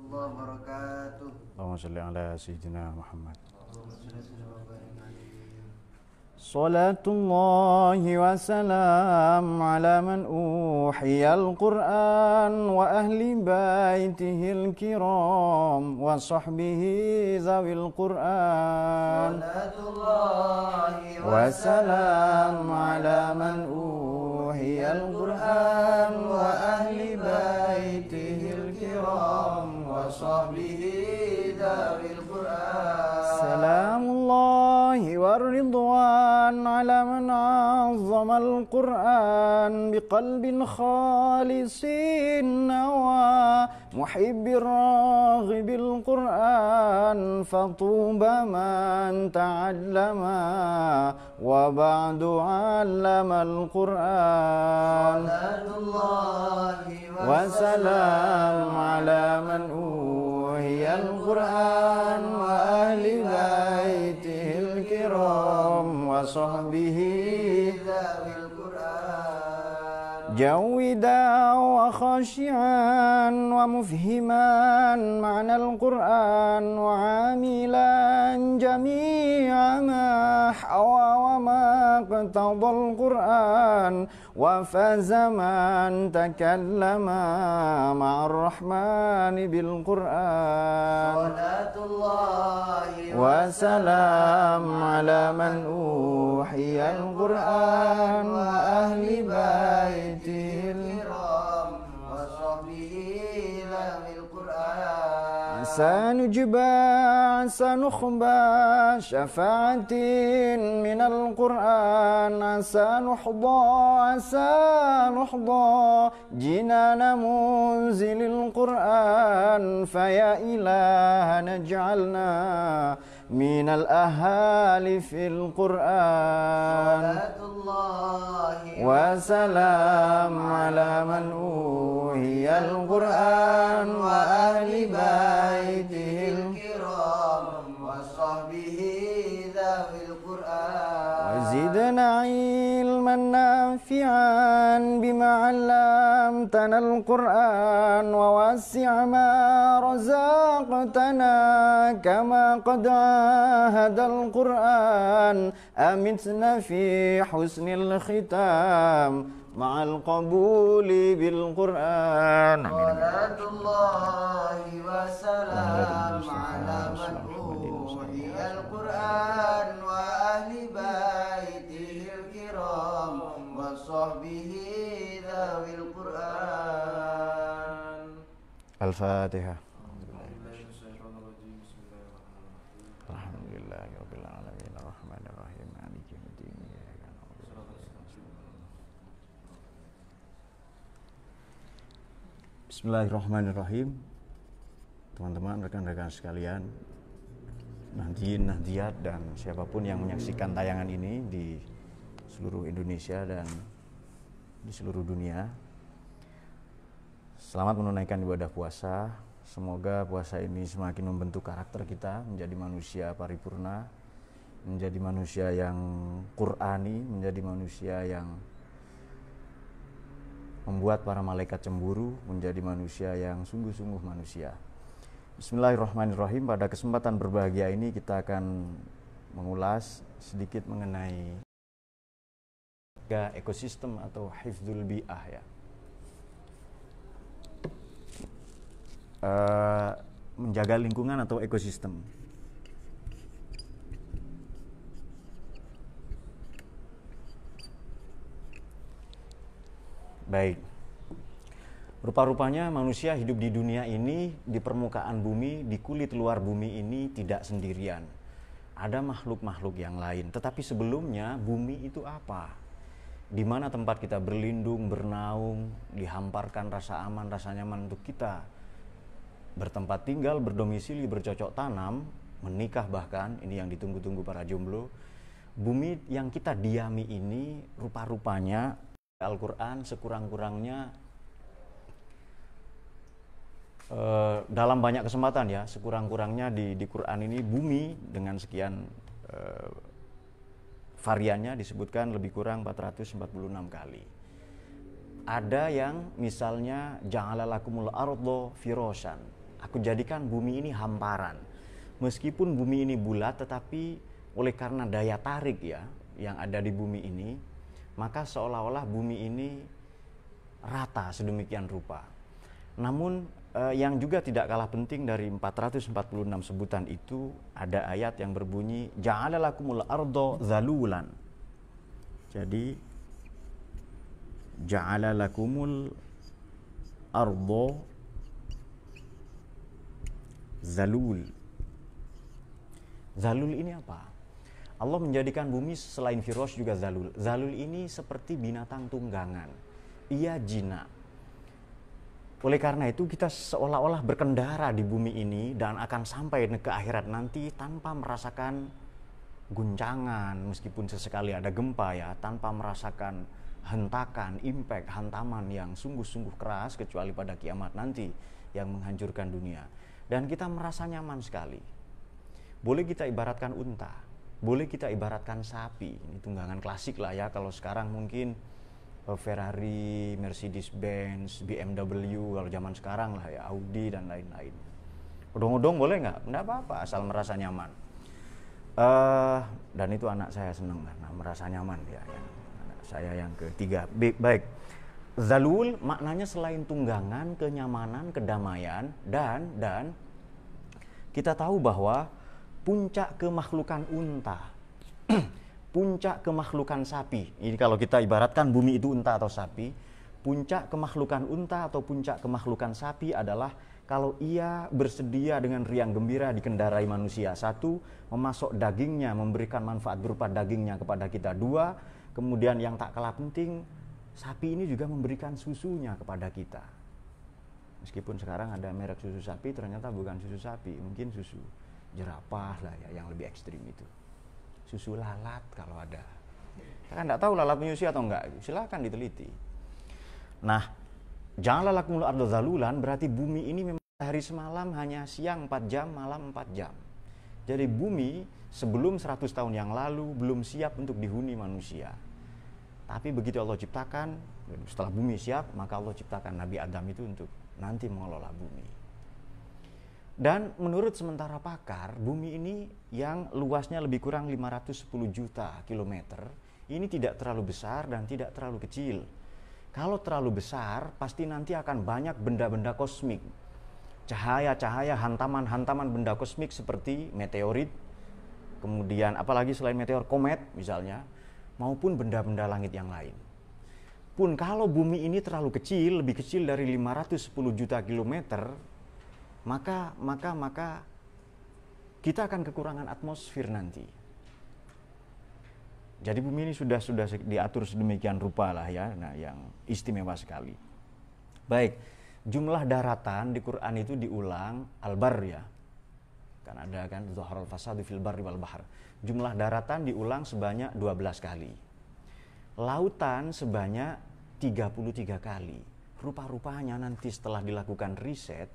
wabarakatuh. Allahumma shalli ala sayyidina Muhammad. صلاة الله وسلام على من أوحي القرآن وأهل بيته الكرام وصحبه ذوي القرآن. صلاة الله وسلام على من أوحي القرآن وأهل بيته الكرام وصحبه ذوي القرآن. سلام الله والرضوان على من عظم القرآن بقلب خالص النوى محب الراغب القرآن فطوبى من تعلم وبعد علم القرآن. صلاة الله وسلام على من أوحي القرآن وأهل بيته الكرام وصحبه ذوي القرآن. جودا وخاشعا ومفهما معنى القرآن وعاملا جميع ما حوى وما اقتضى القرآن وفاز من تكلم مع الرحمن بالقرآن. صلاة الله وسلام على من أوحي القرآن وأهل بيته الكرام وصحبه ذوي القرآن. سنجبى سنخبى شفاعة من القرآن سنحظى سنحظى جنان منزل القرآن فيا إلهنا اجعلنا من الأهالي في القرآن. صلاة الله وسلام على من أوحي القرآن وأهل بيته الكرام وصحبه ذوي القرآن. وزدنا علما نافعا بما علمتنا القرآن ووسع ما رزقتنا كما قد عاهد القرآن أمتنا في حسن الختام مع القبول بالقرآن. صلاة الله وسلام على من أوحي القرآن وأهل بيته الكرام وصحبه ذوي القرآن. Al-Fatihah. Alhamdulillahirabbil alamin arrahmanir rahim maliki yaumiddin. Bismillahirrahmanirrahim. Teman-teman, rekan-rekan sekalian, Nahdien-Nahdiat dan siapapun yang menyaksikan tayangan ini di seluruh Indonesia dan di seluruh dunia, selamat menunaikan ibadah puasa. Semoga puasa ini semakin membentuk karakter kita menjadi manusia paripurna, menjadi manusia yang Qur'ani, menjadi manusia yang membuat para malaikat cemburu, menjadi manusia yang sungguh-sungguh manusia. Bismillahirrahmanirrahim. Pada kesempatan berbahagia ini kita akan mengulas sedikit mengenai ekosistem atau hifdzul bi'ah ya. Menjaga lingkungan atau ekosistem. Baik. Rupa-rupanya manusia hidup di dunia ini, di permukaan bumi, di kulit luar bumi ini tidak sendirian. Ada makhluk-makhluk yang lain. Tetapi sebelumnya bumi itu apa? Di mana tempat kita berlindung, bernaung, dihamparkan rasa aman, rasa nyaman untuk kita bertempat tinggal, berdomisili, bercocok tanam, menikah bahkan, ini yang ditunggu-tunggu para jomblo. Bumi yang kita diami ini rupa-rupanya Al-Quran sekurang-kurangnya dalam banyak kesempatan ya, sekurang-kurangnya di Quran ini bumi dengan sekian variannya disebutkan lebih kurang 446 kali. Ada yang misalnya ja'ala lakumul ardo firasyan, Aku jadikan bumi ini hamparan. Meskipun bumi ini bulat, tetapi oleh karena daya tarik ya yang ada di bumi ini, maka seolah-olah bumi ini rata sedemikian rupa. Namun yang juga tidak kalah penting dari 446 sebutan itu, ada ayat yang berbunyi ja'ala lakumul ardo zalulan. Jadi ja'ala lakumul ardo zalul. Zalul ini apa? Allah menjadikan bumi selain firosh juga zalul. Zalul ini seperti binatang tunggangan. Ia jinak. Oleh karena itu kita seolah-olah berkendara di bumi ini dan akan sampai ke akhirat nanti tanpa merasakan guncangan, meskipun sesekali ada gempa ya, tanpa merasakan hentakan, impact, hantaman yang sungguh-sungguh keras kecuali pada kiamat nanti yang menghancurkan dunia. Dan kita merasa nyaman sekali. Boleh kita ibaratkan unta, boleh kita ibaratkan sapi. Ini tunggangan klasik lah ya, kalau sekarang mungkin Ferrari, Mercedes-Benz, BMW, kalau zaman sekarang lah ya, Audi dan lain-lain. Odong-odong boleh nggak? Nggak apa-apa, asal merasa nyaman. Dan itu anak saya seneng karena merasa nyaman ya. Anak saya yang ketiga. Baik. Zalul maknanya selain tunggangan, kenyamanan, kedamaian, dan kita tahu bahwa puncak kemakhlukan unta, puncak kemakhlukan sapi. Ini kalau kita ibaratkan bumi itu unta atau sapi, puncak kemakhlukan unta atau puncak kemakhlukan sapi adalah kalau ia bersedia dengan riang gembira dikendarai manusia. Satu, memasok dagingnya, memberikan manfaat berupa dagingnya kepada kita. Dua, kemudian yang tak kalah penting, sapi ini juga memberikan susunya kepada kita. Meskipun sekarang ada merek susu sapi, ternyata bukan susu sapi, mungkin susu jerapah lah ya, yang lebih ekstrim itu. Susu lalat kalau ada. Kita kan nggak tahu lalat menyusui atau enggak, silakan diteliti. Nah, ja'ala lakumul ardo zalulan berarti bumi ini memang hari semalam hanya siang 4 jam, malam 4 jam. Jadi bumi sebelum 100 tahun yang lalu belum siap untuk dihuni manusia. Tapi begitu Allah ciptakan, setelah bumi siap, maka Allah ciptakan Nabi Adam itu untuk nanti mengelola bumi. Dan menurut sementara pakar, bumi ini yang luasnya lebih kurang 510 juta kilometer, ini tidak terlalu besar dan tidak terlalu kecil. Kalau terlalu besar, pasti nanti akan banyak benda-benda kosmik. Cahaya-cahaya, hantaman-hantaman benda kosmik seperti meteorit, kemudian apalagi selain meteor, komet misalnya, maupun benda-benda langit yang lain. Pun kalau bumi ini terlalu kecil, lebih kecil dari 510 juta kilometer, maka kita akan kekurangan atmosfer nanti. Jadi bumi ini sudah diatur sedemikian rupa lah ya, nah yang istimewa sekali. Baik, jumlah daratan di Quran itu diulang al-bar ya. Kan ada kan zaharal fasadu fil barri wal bahr. Jumlah daratan diulang sebanyak 12 kali. Lautan sebanyak 33 kali. Rupa-rupanya nanti setelah dilakukan riset,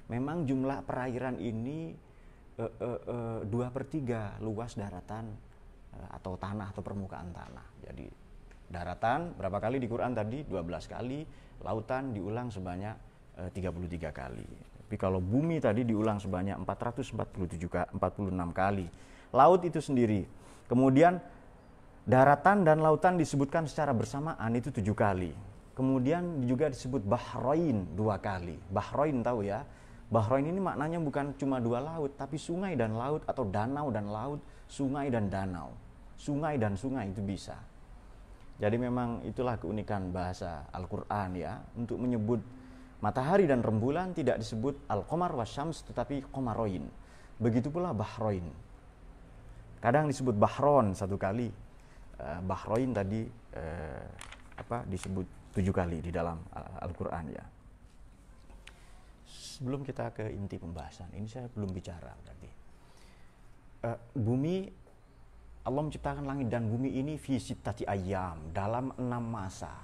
memang jumlah perairan ini 2/3 luas daratan atau tanah atau permukaan tanah. Jadi daratan berapa kali di Quran tadi? 12 kali. Lautan diulang sebanyak 33 kali. Tapi kalau bumi tadi diulang sebanyak 446 kali. Laut itu sendiri. Kemudian daratan dan lautan disebutkan secara bersamaan itu 7 kali. Kemudian juga disebut Bahrain 2 kali. Bahrain tahu ya? Bahrain ini maknanya bukan cuma 2 laut, tapi sungai dan laut atau danau dan laut, sungai dan danau. Sungai dan sungai itu bisa. Jadi memang itulah keunikan bahasa Al-Quran ya. Untuk menyebut matahari dan rembulan tidak disebut Al-Qamar wasyams tetapi Qamaroin. Begitu pula Bahrain. Kadang disebut Bahron 1 kali. Bahrain tadi disebut 7 kali di dalam Al-Quran ya. Sebelum kita ke inti pembahasan, ini saya belum bicara berarti. Bumi, Allah menciptakan langit dan bumi ini fi sittati ayyam, dalam 6 masa.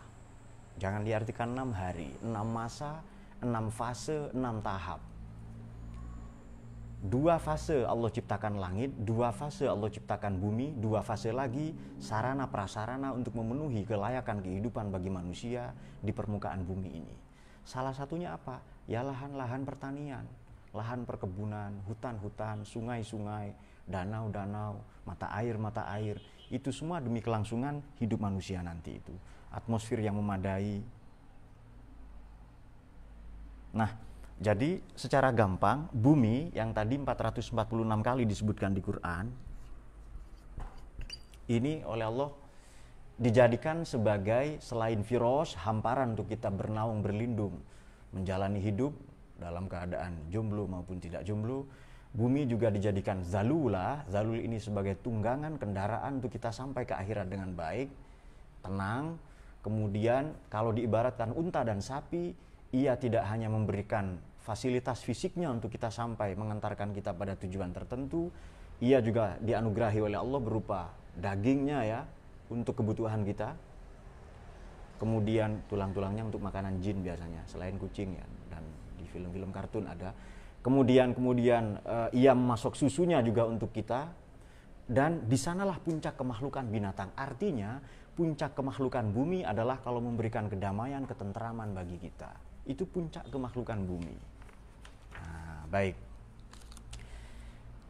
Jangan diartikan 6 hari, 6 masa, 6 fase, 6 tahap. 2 fase Allah ciptakan langit, 2 fase Allah ciptakan bumi, 2 fase lagi sarana prasarana untuk memenuhi kelayakan kehidupan bagi manusia di permukaan bumi ini. Salah satunya apa? Ya lahan-lahan pertanian, lahan perkebunan, hutan-hutan, sungai-sungai, danau-danau, mata air, itu semua demi kelangsungan hidup manusia nanti itu. Atmosfer yang memadai. Nah, jadi secara gampang, bumi yang tadi 446 kali disebutkan di Quran, ini oleh Allah dijadikan sebagai selain firos, hamparan untuk kita bernaung, berlindung, menjalani hidup dalam keadaan jomblo maupun tidak jomblo. Bumi juga dijadikan zalula. Zalul ini sebagai tunggangan kendaraan untuk kita sampai ke akhirat dengan baik, tenang. Kemudian kalau diibaratkan unta dan sapi, ia tidak hanya memberikan fasilitas fisiknya untuk kita sampai mengantarkan kita pada tujuan tertentu, ia juga dianugerahi oleh Allah berupa dagingnya ya, untuk kebutuhan kita. Kemudian tulang-tulangnya untuk makanan jin biasanya, selain kucing ya, dan di film-film kartun ada. Kemudian ia memasok susunya juga untuk kita. Dan di sanalah puncak kemakhlukan binatang. Artinya puncak kemakhlukan bumi adalah kalau memberikan kedamaian, ketenteraman bagi kita. Itu puncak kemakhlukan bumi. Nah, baik.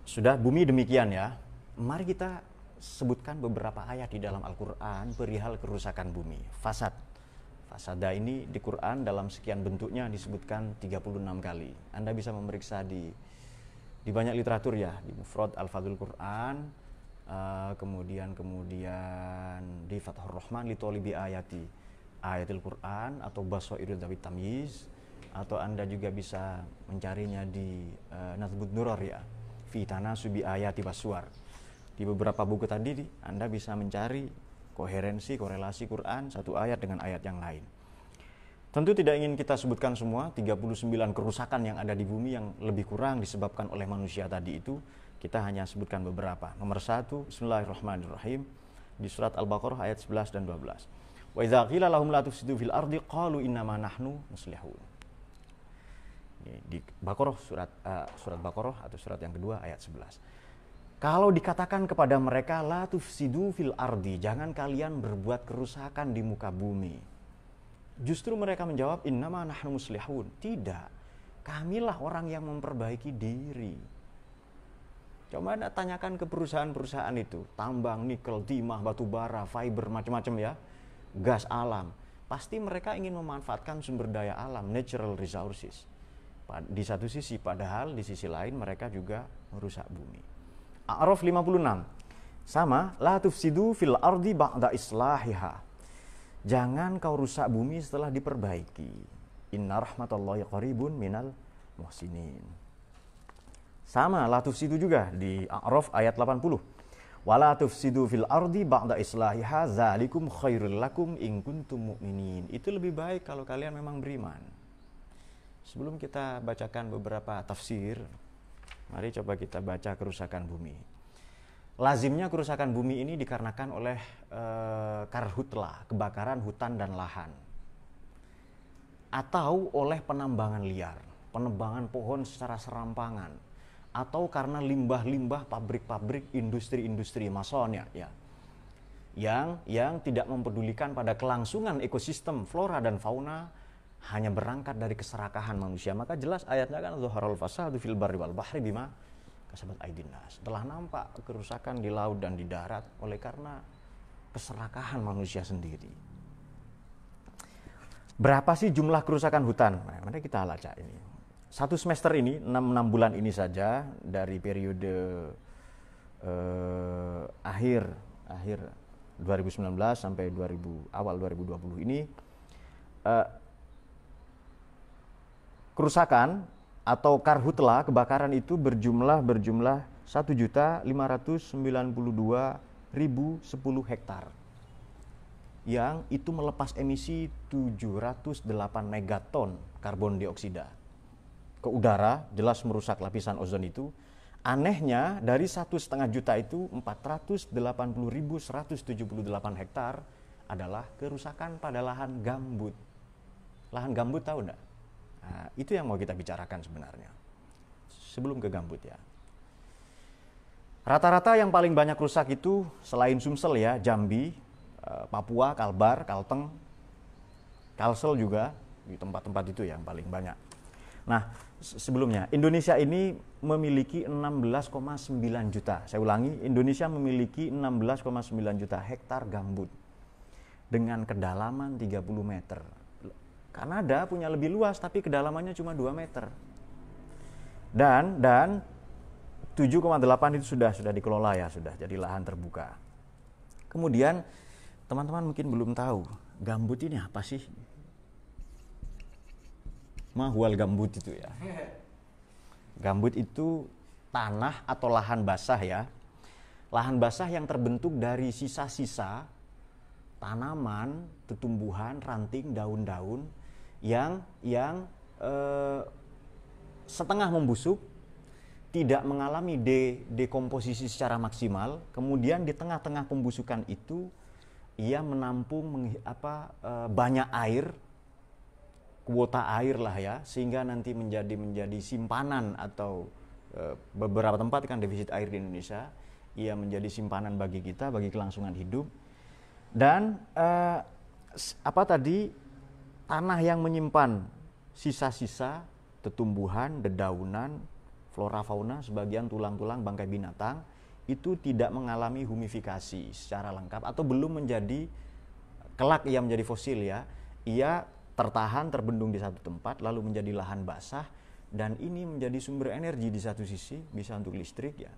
Sudah bumi demikian ya. Mari kita sebutkan beberapa ayat di dalam Al-Quran perihal kerusakan bumi. Fasad. Fasada ini di Quran dalam sekian bentuknya disebutkan 36 kali. Anda bisa memeriksa di banyak literatur ya, di Mufrad Al-Fadhul Quran, kemudian di Fathur Rahman li Tolibi Ayati Ayatul Quran, atau Basairul Dzawit Tamyiz, atau Anda juga bisa mencarinya di Nazbud Durrar ya, fi tanasubi ayati waswar. Di beberapa buku tadi Anda bisa mencari koherensi, korelasi Quran satu ayat dengan ayat yang lain. Tentu tidak ingin kita sebutkan semua 39 kerusakan yang ada di bumi yang lebih kurang disebabkan oleh manusia tadi itu. Kita hanya sebutkan beberapa. Nomor 1, Bismillahirrahmanirrahim, di surat Al-Baqarah ayat 11 dan 12. Wa idza qila lahum la tufsidu fil ardi qalu innama nahnu muslihun. Di Baqarah, surat Baqarah atau surat yang kedua ayat 11. Kalau dikatakan kepada mereka la tufsidu fil ardi, jangan kalian berbuat kerusakan di muka bumi, justru mereka menjawab innama nahnu muslihun, tidak, kamilah orang yang memperbaiki diri. Coba Anda tanyakan ke perusahaan-perusahaan itu, tambang, nikel, timah, batu bara, fiber, macam-macam ya, gas alam, pasti mereka ingin memanfaatkan sumber daya alam, natural resources. Di satu sisi, padahal di sisi lain mereka juga merusak bumi. A'raf 56 sama, la tufsidu fil ardi ba'da islahiha, jangan kau rusak bumi setelah diperbaiki. Inna rahmatallahi qaribun minal muhsinin. Sama, la tufsidu juga di A'raf ayat 80. Wala tufsidu fil ardi ba'da islahiha zalikum khairul lakum in kuntum mu'minin. Itu lebih baik kalau kalian memang beriman. Sebelum kita bacakan beberapa tafsir, mari coba kita baca kerusakan bumi. Lazimnya kerusakan bumi ini dikarenakan oleh karhutla, kebakaran hutan dan lahan, atau oleh penambangan liar, penebangan pohon secara serampangan, atau karena limbah-limbah pabrik-pabrik, industri-industri masonnya ya, yang tidak mempedulikan pada kelangsungan ekosistem flora dan fauna, hanya berangkat dari keserakahan manusia. Maka jelas ayatnya kan zaharal fasadu fil barri wal bahri bima kasabat aydin nas. Telah nampak kerusakan di laut dan di darat oleh karena keserakahan manusia sendiri. Berapa sih jumlah kerusakan hutan? Nah, mari kita lacak ini. Satu semester ini, 6 bulan ini saja, dari periode akhir 2019 sampai awal 2020 ini, kerusakan atau karhutla, kebakaran itu berjumlah 1.592.010 hektar, yang itu melepas emisi 708 megaton karbon dioksida ke udara, jelas merusak lapisan ozon itu. Anehnya dari 1,5 juta itu 480.178 hektar adalah kerusakan pada lahan gambut. Lahan gambut tahu enggak? Nah, itu yang mau kita bicarakan sebenarnya. Sebelum ke gambut ya. Rata-rata yang paling banyak rusak itu selain Sumsel ya, Jambi, Papua, Kalbar, Kalteng, Kalsel juga, di tempat-tempat itu yang paling banyak. Nah, sebelumnya, Indonesia ini memiliki 16,9 juta. Saya ulangi, Indonesia memiliki 16,9 juta hektar gambut dengan kedalaman 30 meter. Kanada punya lebih luas tapi kedalamannya cuma 2 meter. Dan 7,8 itu sudah dikelola ya, sudah jadi lahan terbuka. Kemudian teman-teman mungkin belum tahu, gambut ini apa sih? Mahwal gambut itu ya. Gambut itu tanah atau lahan basah ya. Lahan basah yang terbentuk dari sisa-sisa tanaman, tumbuhan, ranting, daun-daun yang setengah membusuk, tidak mengalami dekomposisi secara maksimal, kemudian di tengah-tengah pembusukan itu ia menampung banyak air, kuota air lah ya, sehingga nanti menjadi simpanan atau beberapa tempat kan defisit air di Indonesia, ia menjadi simpanan bagi kita, bagi kelangsungan hidup. Dan tanah yang menyimpan sisa-sisa tumbuhan, dedaunan, flora fauna, sebagian tulang-tulang bangkai binatang itu tidak mengalami humifikasi secara lengkap atau belum menjadi kelak ia menjadi fosil ya. Ia tertahan, terbendung di satu tempat lalu menjadi lahan basah, dan ini menjadi sumber energi di satu sisi, bisa untuk listrik ya.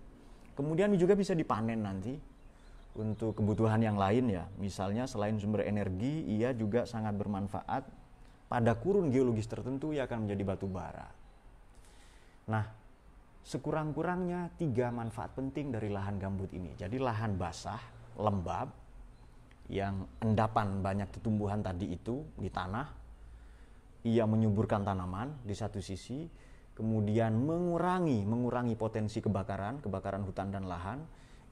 Kemudian juga bisa dipanen nanti untuk kebutuhan yang lain ya. Misalnya selain sumber energi, ia juga sangat bermanfaat pada kurun geologis tertentu, ia akan menjadi batu bara. Nah, sekurang-kurangnya 3 manfaat penting dari lahan gambut ini. Jadi lahan basah, lembab, yang endapan banyak tumbuhan tadi itu di tanah, ia menyuburkan tanaman di satu sisi, kemudian mengurangi potensi kebakaran hutan dan lahan.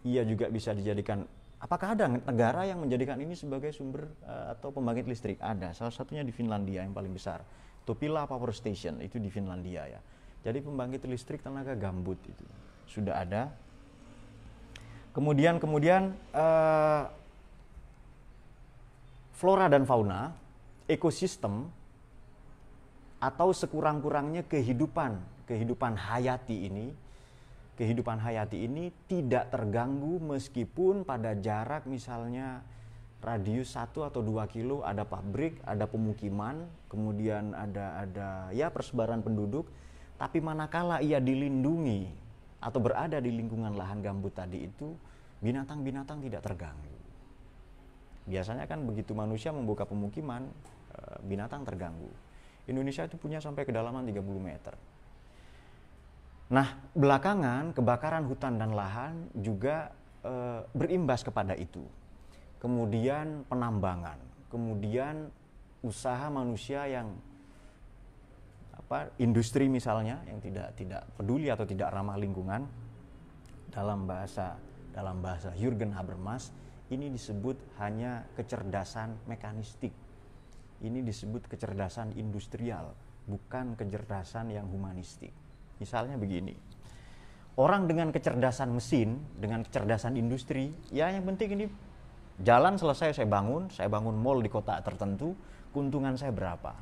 Ia juga bisa dijadikan, apakah ada negara yang menjadikan ini sebagai sumber atau pembangkit listrik? Ada, salah satunya di Finlandia yang paling besar, Topila Power Station, itu di Finlandia ya. Jadi pembangkit listrik tenaga gambut itu sudah ada. Kemudian flora dan fauna, ekosistem, atau sekurang-kurangnya kehidupan hayati ini tidak terganggu meskipun pada jarak misalnya radius 1 atau 2 kilo ada pabrik, ada pemukiman, kemudian ada ya persebaran penduduk. Tapi manakala ia dilindungi atau berada di lingkungan lahan gambut tadi itu, binatang-binatang tidak terganggu. Biasanya kan begitu manusia membuka pemukiman, binatang terganggu. Indonesia itu punya sampai kedalaman 30 meter. Nah, belakangan kebakaran hutan dan lahan juga berimbas kepada itu. Kemudian penambangan, kemudian usaha manusia yang industri misalnya yang tidak peduli atau tidak ramah lingkungan. Dalam bahasa Jürgen Habermas, ini disebut hanya kecerdasan mekanistik. Ini disebut kecerdasan industrial, bukan kecerdasan yang humanistik. Misalnya begini, orang dengan kecerdasan mesin, dengan kecerdasan industri, ya yang penting ini jalan selesai saya bangun mall di kota tertentu, keuntungan saya berapa?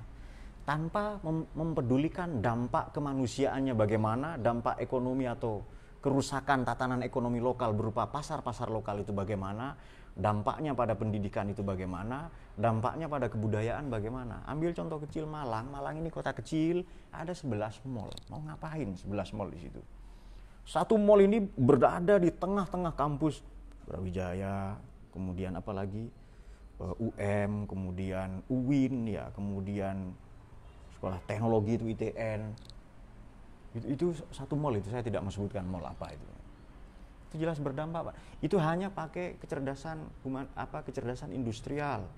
Tanpa mempedulikan dampak kemanusiaannya bagaimana, dampak ekonomi atau kerusakan tatanan ekonomi lokal berupa pasar-pasar lokal itu bagaimana, dampaknya pada pendidikan itu bagaimana, dampaknya pada kebudayaan bagaimana. Ambil contoh kecil Malang ini kota kecil, ada 11 mall. Mau ngapain 11 mall di situ? Satu mall ini berada di tengah-tengah kampus Brawijaya, kemudian apalagi UM, kemudian UIN ya, kemudian sekolah teknologi itu ITN. Itu satu mall itu, saya tidak mesebutkan mall apa itu. Itu jelas berdampak, Pak. Itu hanya pakai kecerdasan kecerdasan industrial.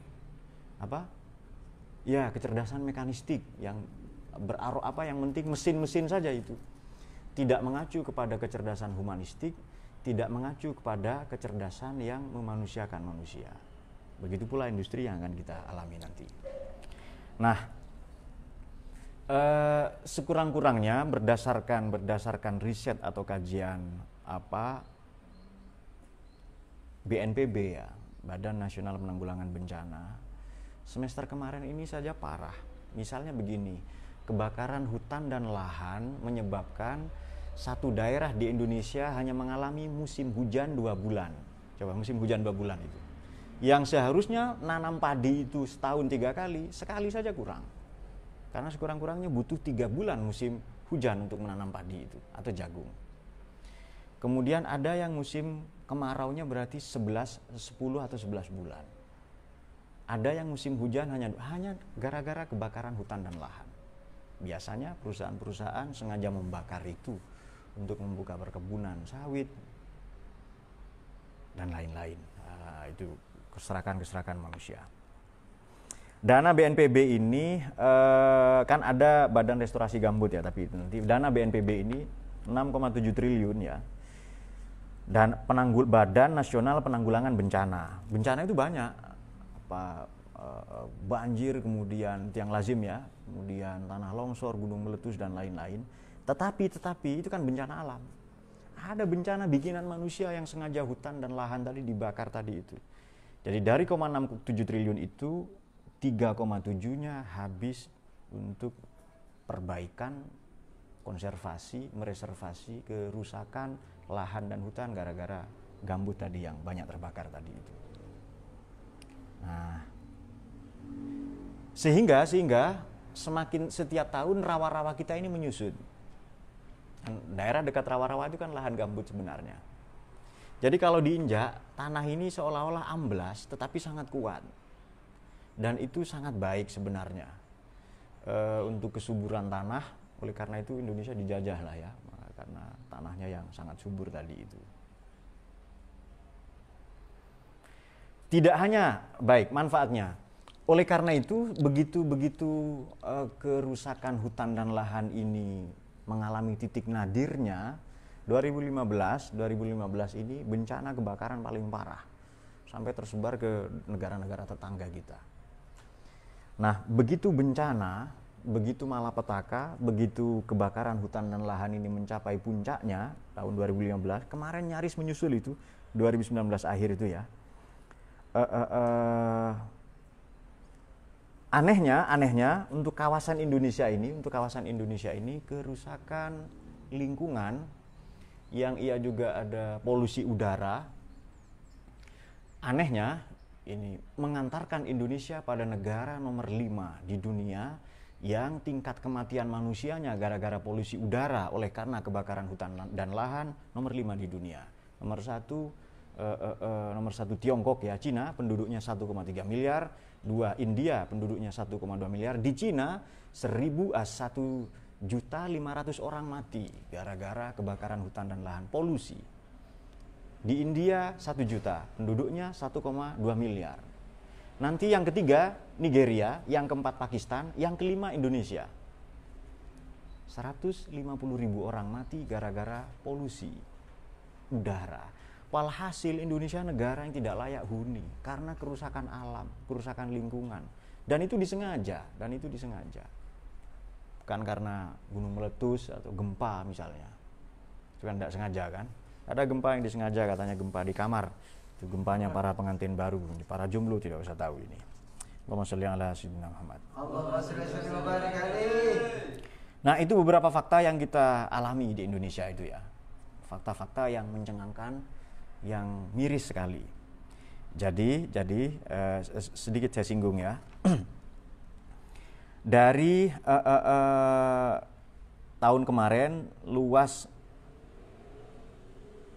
Kecerdasan mekanistik yang yang penting mesin-mesin saja itu. Tidak mengacu kepada kecerdasan humanistik, tidak mengacu kepada kecerdasan yang memanusiakan manusia. Begitu pula industri yang akan kita alami nanti. Nah, sekurang-kurangnya berdasarkan riset atau kajian BNPB ya, Badan Nasional Penanggulangan Bencana, semester kemarin ini saja parah. Misalnya begini, kebakaran hutan dan lahan menyebabkan satu daerah di Indonesia hanya mengalami musim hujan 2 bulan. Coba musim hujan 2 bulan itu. Yang seharusnya nanam padi itu setahun 3 kali, sekali saja kurang. Karena sekurang-kurangnya butuh 3 bulan musim hujan untuk menanam padi itu atau jagung. Kemudian ada yang musim kemaraunya berarti 10 atau 11 bulan. Ada yang musim hujan hanya gara-gara kebakaran hutan dan lahan. Biasanya perusahaan-perusahaan sengaja membakar itu untuk membuka perkebunan sawit dan lain-lain. Nah, itu keserakan manusia. Dana BNPB ini kan ada Badan Restorasi Gambut ya, tapi itu nanti dana BNPB ini 6,7 triliun ya. Dan Badan Nasional Penanggulangan Bencana. Bencana itu banyak. Banjir, kemudian tiang lazim ya, kemudian tanah longsor, gunung meletus dan lain-lain. Tetapi itu kan bencana alam. Ada bencana bikinan manusia yang sengaja hutan dan lahan tadi dibakar tadi itu. Jadi dari 0,67 triliun itu 3,7-nya habis untuk perbaikan, konservasi, mereservasi kerusakan lahan dan hutan gara-gara gambut tadi yang banyak terbakar tadi itu. Nah, sehingga semakin setiap tahun rawa-rawa kita ini menyusut. Daerah dekat rawa-rawa itu kan lahan gambut sebenarnya. Jadi kalau diinjak, tanah ini seolah-olah amblas tetapi sangat kuat. Dan itu sangat baik sebenarnya untuk kesuburan tanah. Oleh karena itu Indonesia dijajah lah ya, karena tanahnya yang sangat subur tadi itu. Tidak hanya baik manfaatnya. Oleh karena itu begitu kerusakan hutan dan lahan ini mengalami titik nadirnya, 2015 ini bencana kebakaran paling parah sampai tersebar ke negara-negara tetangga kita. Nah, begitu bencana, begitu malapetaka, begitu kebakaran hutan dan lahan ini mencapai puncaknya tahun 2015, kemarin nyaris menyusul itu 2019 akhir itu ya. Anehnya untuk kawasan Indonesia ini kerusakan lingkungan yang ia juga ada polusi udara. Anehnya ini mengantarkan Indonesia pada negara nomor 5 di dunia yang tingkat kematian manusianya gara-gara polusi udara oleh karena kebakaran hutan dan lahan nomor 5 di dunia. Nomor satu Tiongkok ya, Cina penduduknya 1,3 miliar, 2 India penduduknya 1,2 miliar. Di Cina 1.500.000 orang mati gara-gara kebakaran hutan dan lahan, polusi. Di India 1 juta, penduduknya 1,2 miliar. Nanti yang ketiga Nigeria, yang keempat Pakistan, yang kelima Indonesia. 150.000 orang mati gara-gara polusi udara. Walhasil Indonesia negara yang tidak layak huni karena kerusakan alam, kerusakan lingkungan. Dan itu disengaja. Bukan karena gunung meletus atau gempa misalnya. Itu kan tidak sengaja kan. Ada gempa yang disengaja, katanya gempa di kamar. Itu gempanya para pengantin baru, para jomblo tidak usah tahu ini. Allahumma sholli ala sayyidina Muhammad. Allahumma sholli wa barik alaihi. Nah, itu beberapa fakta yang kita alami di Indonesia itu ya. Fakta-fakta yang mencengangkan, yang miris sekali. Jadi sedikit saya singgung ya. Dari tahun kemarin luas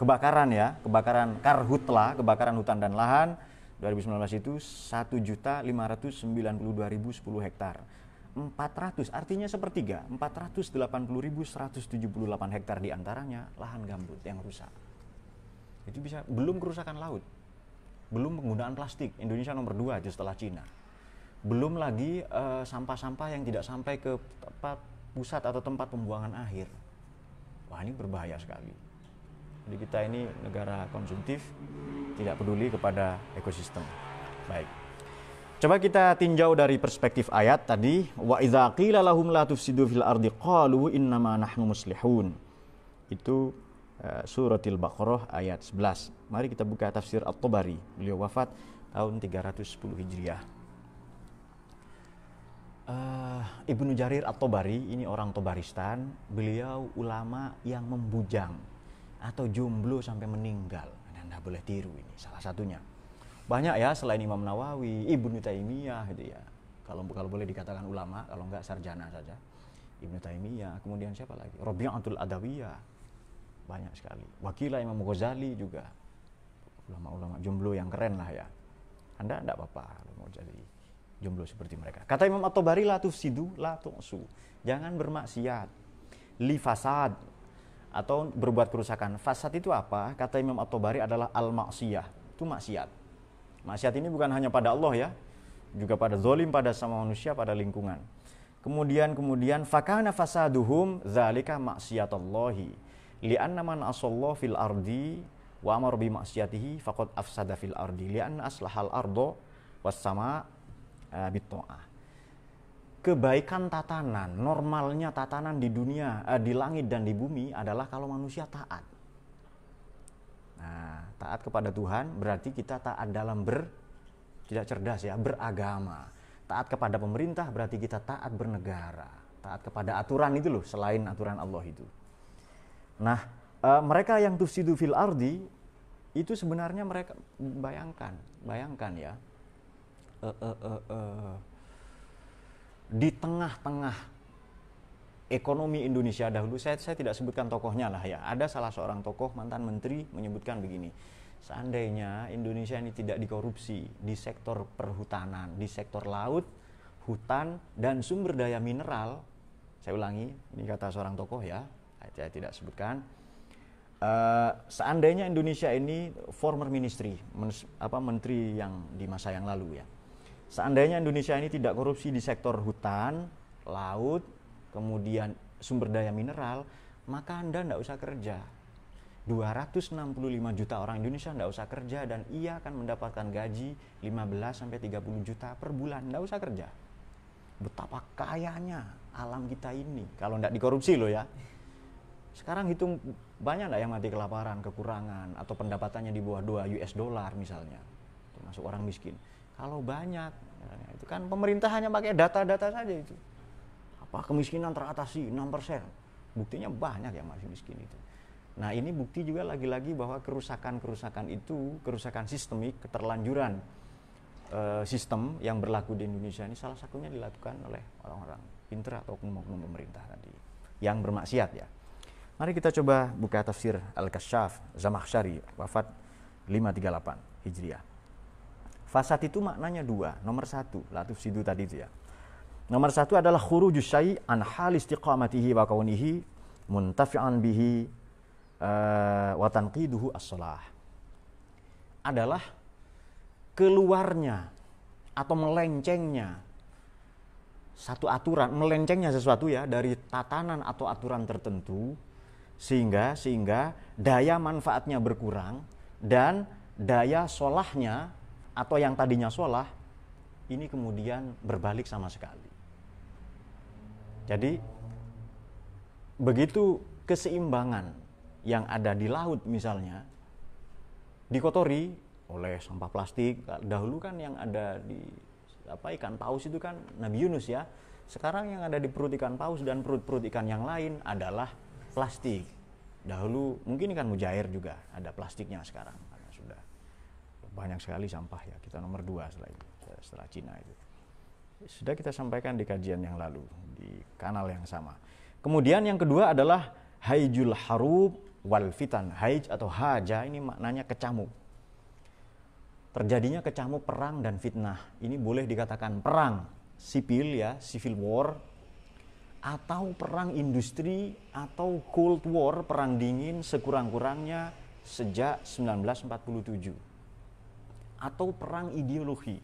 kebakaran karhutla, kebakaran hutan dan lahan 2019 itu 1.592.010 hektar. 400 artinya sepertiga, 480.178 hektar diantaranya lahan gambut yang rusak. Itu bisa, belum kerusakan laut, belum penggunaan plastik, Indonesia nomor 2 aja setelah Cina. Belum lagi sampah-sampah yang tidak sampai ke tempat pusat atau tempat pembuangan akhir. Wah, ini berbahaya sekali. Jadi kita ini negara konsumtif, tidak peduli kepada ekosistem. Baik. Coba kita tinjau dari perspektif ayat tadi, wa idza qila lahum la tufsidu fil ardi qalu innama nahnu muslihun. Itu Suratul Baqarah ayat 11. Mari kita buka tafsir At-Tabari. Beliau wafat tahun 310 Hijriah. Ibnu Jarir At-Tabari, ini orang Tabaristan, beliau ulama yang membujang atau jomblo sampai meninggal. Anda boleh tiru, ini salah satunya. Banyak ya, selain Imam Nawawi, Ibnu Taimiyah gitu ya. Kalau boleh dikatakan ulama, kalau enggak sarjana saja. Ibnu Taimiyah, kemudian siapa lagi? Rabi'atul Adawiyah. Banyak sekali. Wakilah Imam Ghazali juga. Ulama-ulama jomblo yang keren lah ya. Anda enggak apa-apa kalau mau jadi jomblo seperti mereka. Kata Imam At-Tabari, la tufsidu la tu'su. Jangan bermaksiat. Li fasad, atau berbuat kerusakan. Fasad itu apa? Kata Imam At-Tabari adalah al-maksiyah. Itu maksiat. Maksiat ini bukan hanya pada Allah ya, juga pada zalim, pada sama manusia, pada lingkungan. Kemudian fakana fasaduhum zalika maksiyatullahi. Li'anna man asallahu fil ardi wa amar bi maksiyatihi faqad afsada fil ardi. Li'anna aslahal ardo was sama bitta'ah. Kebaikan tatanan, normalnya tatanan di dunia, di langit dan di bumi adalah kalau manusia taat. Nah, taat kepada Tuhan berarti kita taat dalam tidak cerdas ya, beragama. Taat kepada pemerintah berarti kita taat bernegara. Taat kepada aturan itu loh, selain aturan Allah itu. Nah, mereka yang tufsidu fil ardi itu sebenarnya mereka bayangkan ya. Di tengah-tengah ekonomi Indonesia dahulu, saya tidak sebutkan tokohnya lah ya, ada salah seorang tokoh mantan menteri menyebutkan begini, seandainya Indonesia ini tidak dikorupsi di sektor perhutanan, di sektor laut, hutan, dan sumber daya mineral, saya ulangi, ini kata seorang tokoh ya, saya tidak sebutkan, seandainya Indonesia ini former ministry, menteri yang di masa yang lalu ya, seandainya Indonesia ini tidak korupsi di sektor hutan, laut, kemudian sumber daya mineral, maka Anda tidak usah kerja. 265 juta orang Indonesia tidak usah kerja dan ia akan mendapatkan gaji 15-30 juta per bulan, tidak usah kerja. Betapa kayanya alam kita ini kalau tidak dikorupsi loh ya. Sekarang hitung banyak yang mati kelaparan, kekurangan, atau pendapatannya di bawah $2 misalnya, termasuk orang miskin. Kalau banyak, itu kan pemerintah hanya pakai data-data saja itu. Apa kemiskinan teratasi 6%. Buktinya banyak yang masih miskin itu. Nah, ini bukti juga lagi-lagi bahwa kerusakan-kerusakan itu, kerusakan sistemik, keterlanjuran sistem yang berlaku di Indonesia ini salah satunya dilakukan oleh orang-orang pintar atau oknum-oknum pemerintah tadi yang bermaksiat ya. Mari kita coba buka tafsir Al-Kasyaf Zamakhsyari, wafat 538 Hijriah. Fasad itu maknanya dua. Nomor satu, la tufsidu tadi itu ya. Nomor satu adalah khurujus syai' an hal istiqamatihi wa kaunihi muntafi'an bihi wa tanqiduhu as-shalah. Adalah keluarnya atau melencengnya satu aturan, melencengnya sesuatu ya dari tatanan atau aturan tertentu sehingga daya manfaatnya berkurang dan daya sholahnya atau yang tadinya sholah ini kemudian berbalik sama sekali. Jadi begitu keseimbangan yang ada di laut misalnya dikotori oleh sampah plastik. Dahulu kan yang ada di ikan paus itu kan Nabi Yunus ya. Sekarang yang ada di perut ikan paus dan perut-perut ikan yang lain adalah plastik. Dahulu mungkin ikan mujair juga ada plastiknya sekarang karena sudah banyak sekali sampah ya, kita nomor 2 setelah Cina itu. Sudah kita sampaikan di kajian yang lalu di kanal yang sama. Kemudian yang kedua adalah haijul harub wal fitan. Haij atau haja ini maknanya kecamuk. Terjadinya kecamuk perang dan fitnah. Ini boleh dikatakan perang sipil ya, civil war, atau perang industri atau Cold War, perang dingin sekurang-kurangnya sejak 1947. Atau perang ideologi.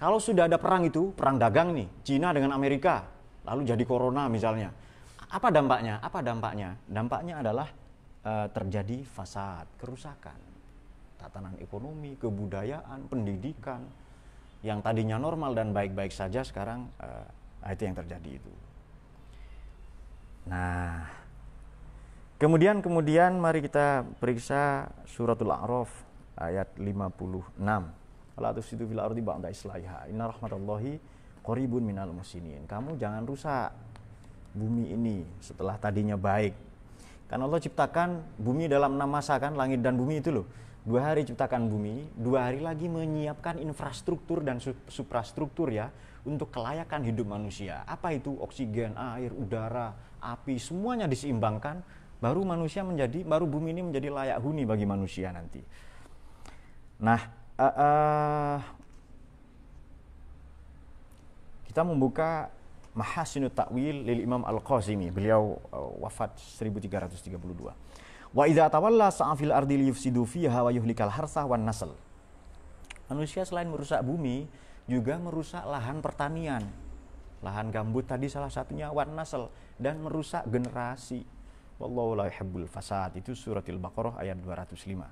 Kalau sudah ada perang itu, perang dagang nih, Cina dengan Amerika, lalu jadi corona misalnya. Apa dampaknya? Dampaknya adalah terjadi fasad, kerusakan. Tatanan ekonomi, kebudayaan, pendidikan, yang tadinya normal dan baik-baik saja sekarang itu yang terjadi itu. Nah, kemudian mari kita periksa suratul A'raf ayat 56. La tufsidu fil ardi ba'da islahiha. Inna rahmatallahi Qaribun minal musinin. Kamu jangan rusak bumi ini setelah tadinya baik. Karena Allah ciptakan bumi dalam 6 masa kan, langit dan bumi itu loh. 2 hari ciptakan bumi, 2 hari lagi menyiapkan infrastruktur dan suprastruktur ya untuk kelayakan hidup manusia. Apa itu? Oksigen, air, udara, api, semuanya diseimbangkan, baru bumi ini menjadi layak huni bagi manusia nanti. Nah, kita membuka Mahasinut Ta'wil lil Imam Al-Qasimi. Beliau wafat 1332. Wa idza tawalla sa'afil ardi liyufsidu fiha wa yuhlikal harsa wan nasl. Manusia selain merusak bumi juga merusak lahan pertanian. Lahan gambut tadi salah satunya, wan nasl, dan merusak generasi. Wallahu la yuhibbul fasad. Itu suratil Baqarah ayat 205.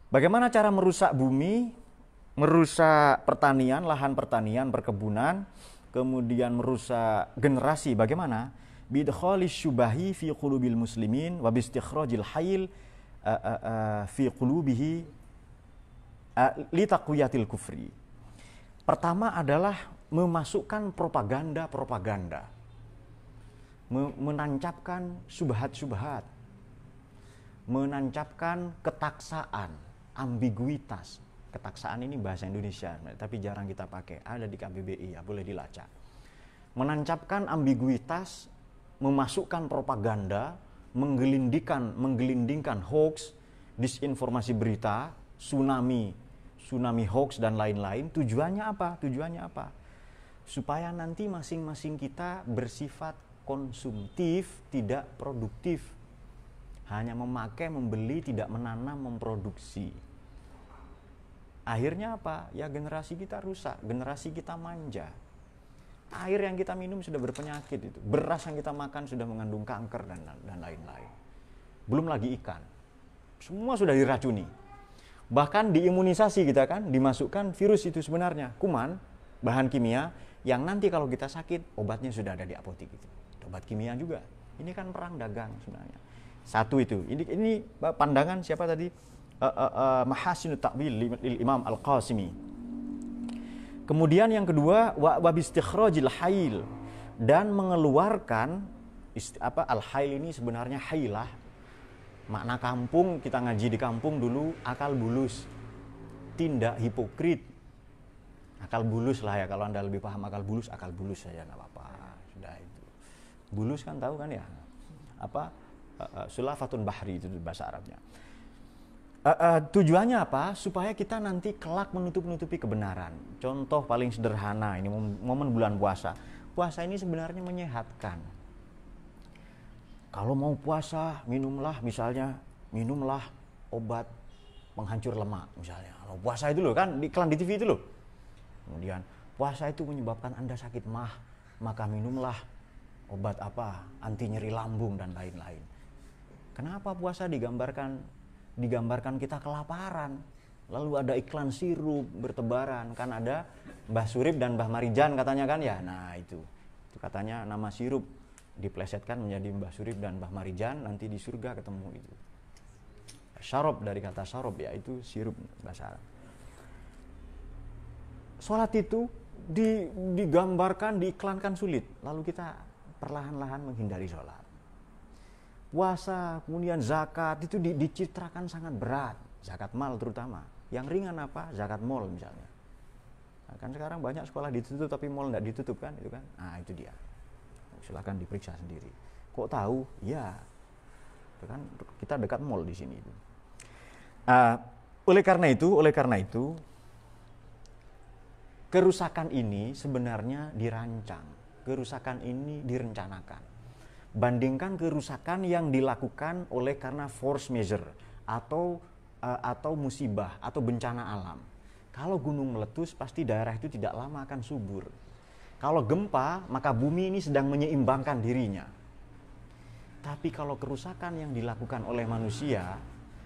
Bagaimana cara merusak bumi? Merusak pertanian, lahan pertanian, perkebunan, kemudian merusak generasi. Bagaimana? Bidkhalis syubahi fi qulubil muslimin wa bistikhrajil hayil fi qulubihi li taqwiyatil kufri. Pertama adalah memasukkan propaganda, menancapkan subhat-subhat, menancapkan ketaksaan, ambiguitas. Ketaksaan ini bahasa Indonesia, tapi jarang kita pakai. Ada di KBBI ya, boleh dilacak. Menancapkan ambiguitas, memasukkan propaganda, menggelindingkan hoax, disinformasi berita, tsunami hoax dan lain-lain. Tujuannya apa? Supaya nanti masing-masing kita bersifat konsumtif, tidak produktif. Hanya memakai, membeli, tidak menanam, memproduksi. Akhirnya apa? Ya generasi kita rusak, generasi kita manja. Air yang kita minum sudah berpenyakit itu. Beras yang kita makan sudah mengandung kanker dan lain-lain. Belum lagi ikan. Semua sudah diracuni. Bahkan diimunisasi kita kan, dimasukkan virus itu sebenarnya. Kuman, bahan kimia, yang nanti kalau kita sakit, obatnya sudah ada di apotek itu. Obat kimia juga. Ini kan perang dagang sebenarnya. Satu itu. Ini pandangan siapa tadi? Mahasinut Ta'wil lil Imam Al-Qasimi. Kemudian yang kedua, wa bistikhrajil hayil, dan mengeluarkan al-hayl ini sebenarnya hailah. Makna kampung, kita ngaji di kampung dulu, akal bulus. Tindak hipokrit. Akal bulus lah ya, kalau Anda lebih paham akal bulus saja enggak apa-apa. Sudah itu. Bulus kan tahu kan ya? Sulafatun bahri itu bahasa Arabnya. Tujuannya apa? Supaya kita nanti kelak menutupi kebenaran. Contoh paling sederhana, ini momen bulan puasa. Puasa ini sebenarnya menyehatkan. Kalau mau puasa, minumlah obat penghancur lemak misalnya. Kalau puasa itu loh kan, iklan di TV itu loh. Kemudian puasa itu menyebabkan Anda sakit mah, maka minumlah obat anti nyeri lambung dan lain-lain. Kenapa puasa digambarkan kita kelaparan, lalu ada iklan sirup bertebaran, kan ada Mbah Surip dan Mbah Marijan katanya kan ya. Nah itu katanya nama sirup diplesetkan menjadi Mbah Surip dan Mbah Marijan, nanti di surga ketemu itu. Syarab dari kata syarab, ya itu sirup bahasa Arab. Sholat itu digambarkan, diiklankan sulit, lalu kita perlahan-lahan menghindari sholat. Puasa, kemudian zakat itu dicitrakan sangat berat, zakat mal terutama. Yang ringan apa? Zakat mal misalnya. Nah, kan sekarang banyak sekolah ditutup tapi mal tidak ditutup kan, itu kan? Nah itu dia. Silakan diperiksa sendiri. Kok tahu? Ya, itu kan kita dekat mal di sini. Oleh karena itu, kerusakan ini sebenarnya dirancang, kerusakan ini direncanakan. Bandingkan kerusakan yang dilakukan oleh karena force majeure atau musibah atau bencana alam. Kalau gunung meletus pasti daerah itu tidak lama akan subur. Kalau gempa maka bumi ini sedang menyeimbangkan dirinya. Tapi kalau kerusakan yang dilakukan oleh manusia,